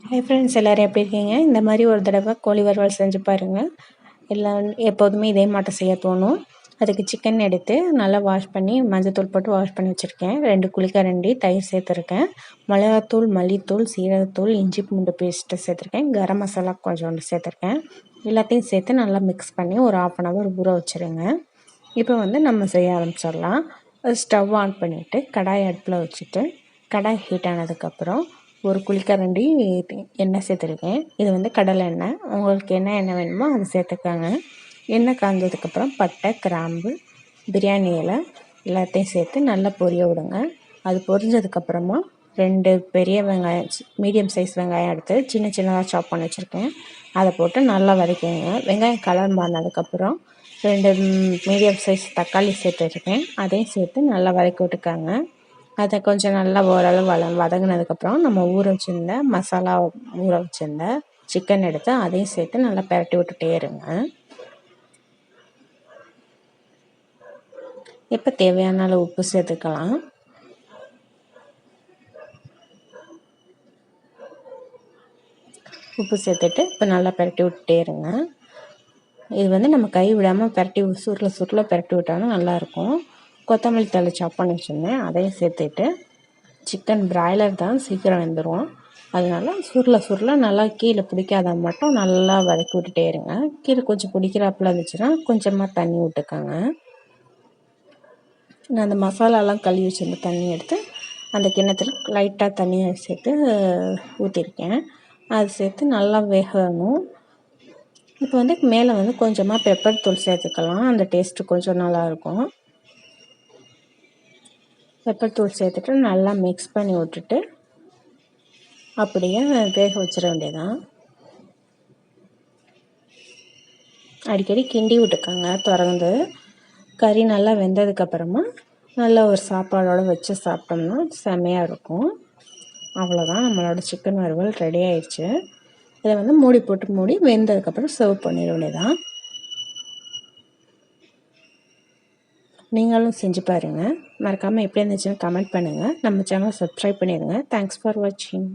Hi friends, எல்லோரும் எப்படி இருக்கீங்க? இந்த மாதிரி ஒரு தடவை கோழி வறுவல் செஞ்சு பாருங்கள். எல்லாம் எப்போதுமே இதே மாட்டம் செய்ய தோணும். அதுக்கு சிக்கன் எடுத்து நல்லா வாஷ் பண்ணி மஞ்சத்தூள் போட்டு வாஷ் பண்ணி வச்சுருக்கேன். 2 குழிக்கரண்டி தயிர் சேர்த்துருக்கேன். மிளகாத்தூள், மல்லித்தூள், சீரகத்தூள், இஞ்சி பூண்டு பேஸ்ட்டு சேர்த்துருக்கேன். கரம் மசாலா கொஞ்சோண்டு சேர்த்துருக்கேன். எல்லாத்தையும் சேர்த்து நல்லா மிக்ஸ் பண்ணி ஒரு 1/2 hour ஊற வச்சுருங்க. இப்போ நம்ம செய்ய ஆரம்பிச்சிடலாம். ஸ்டவ் ஆன் பண்ணிவிட்டு கடாய் அடுப்பில் வச்சுட்டு கடாய் ஹீட் ஆனதுக்கப்புறம் ஒரு குழிக்கரண்டி எண்ணெய் சேர்த்துருக்கேன். இது கடலை எண்ணெய். உங்களுக்கு என்ன எண்ணெய் வேணுமோ அது சேர்த்துக்காங்க. எண்ணெய் காய்ஞ்சதுக்கப்புறம் பட்டை, கிராம்பு, பிரியாணி இலை எல்லாத்தையும் சேர்த்து நல்லா பொரிய விடுங்க. அது பொரிஞ்சதுக்கப்புறமா 2 பெரிய வெங்காயம், மீடியம் சைஸ் வெங்காயம் எடுத்து சின்ன சின்னதாக சாப் பண்ணி வச்சுருக்கேன். அதை போட்டு நல்லா வதக்கிங்க. வெங்காயம் கலர் மாறினதுக்கப்புறம் 2 மீடியம் சைஸ் தக்காளி சேர்த்துருக்கேன். அதையும் சேர்த்து நல்லா வதக்கி விட்டுக்காங்க. அதை கொஞ்சம் நல்லா ஓரளவு வதங்கினதுக்கப்புறம் நம்ம ஊற வச்சுருந்த மசாலா, ஊற வச்சுருந்த சிக்கன் எடுத்து அதையும் சேர்த்து நல்லா பிரட்டி விட்டுட்டே இருங்க. இப்போ தேவையான அளவு உப்பு சேர்த்துக்கலாம். உப்பு சேர்த்துட்டு இப்போ நல்லா பிரட்டி விட்டுட்டே இருங்க. இது நம்ம கை விடாமல் பிரட்டி சுருள பிரட்டி விட்டாலும் நல்லாயிருக்கும். கொத்தமல்லி தழை சாப் பண்ணி வச்சுருந்தேன், அதையும் சேர்த்துட்டு சிக்கன் பிராய்லர் தான் சீக்கிரம் வெந்துடும். அதனால சுருள நல்லா கீழே பிடிக்காத மட்டும் நல்லா வதக்கி விட்டுட்டே இருங்க. கீழே கொஞ்சம் பிடிக்கிறாப்புல இருந்துச்சுன்னா கொஞ்சமாக தண்ணி விட்டுக்கோங்க. நான் அந்த மசாலாலாம் கழுவி வச்சுருந்த தண்ணி எடுத்து அந்த கிண்ணத்தில் லைட்டாக தண்ணியை சேர்த்து ஊற்றிருக்கேன். அது சேர்த்து நல்லா வேகணும். இப்போ மேலே கொஞ்சமாக பெப்பர் தூள் சேர்த்துக்கலாம். அந்த டேஸ்ட்டு கொஞ்சம் நல்லாயிருக்கும். பெப்பர் தூள் சேர்த்துட்டு நல்லா மிக்ஸ் பண்ணி விட்டுட்டு அப்படியே வேக வச்சிட வேண்டியதான். அடிக்கடி கிண்டி விட்டுக்கோங்க திறந்து. கறி நல்லா வெந்ததுக்கப்புறமா நல்லா ஒரு சாப்பாடோடு வச்சு சாப்பிட்டோம்னா செம்மையாக இருக்கும். அவ்வளோதான், நம்மளோட சிக்கன் வறுவல் ரெடி ஆயிடுச்சு. இதை மூடி போட்டு வெந்ததுக்கப்புறம் சர்வ் பண்ணிட வேண்டியதான். நீங்களும் செஞ்சு பாருங்கள். மறக்காமல் எப்படி இருந்துச்சுன்னு கமெண்ட் பண்ணுங்கள். நம்ம சேனலை சப்ஸ்கிரைப் பண்ணிடுங்க. தேங்க்ஸ் ஃபார் வாட்சிங்.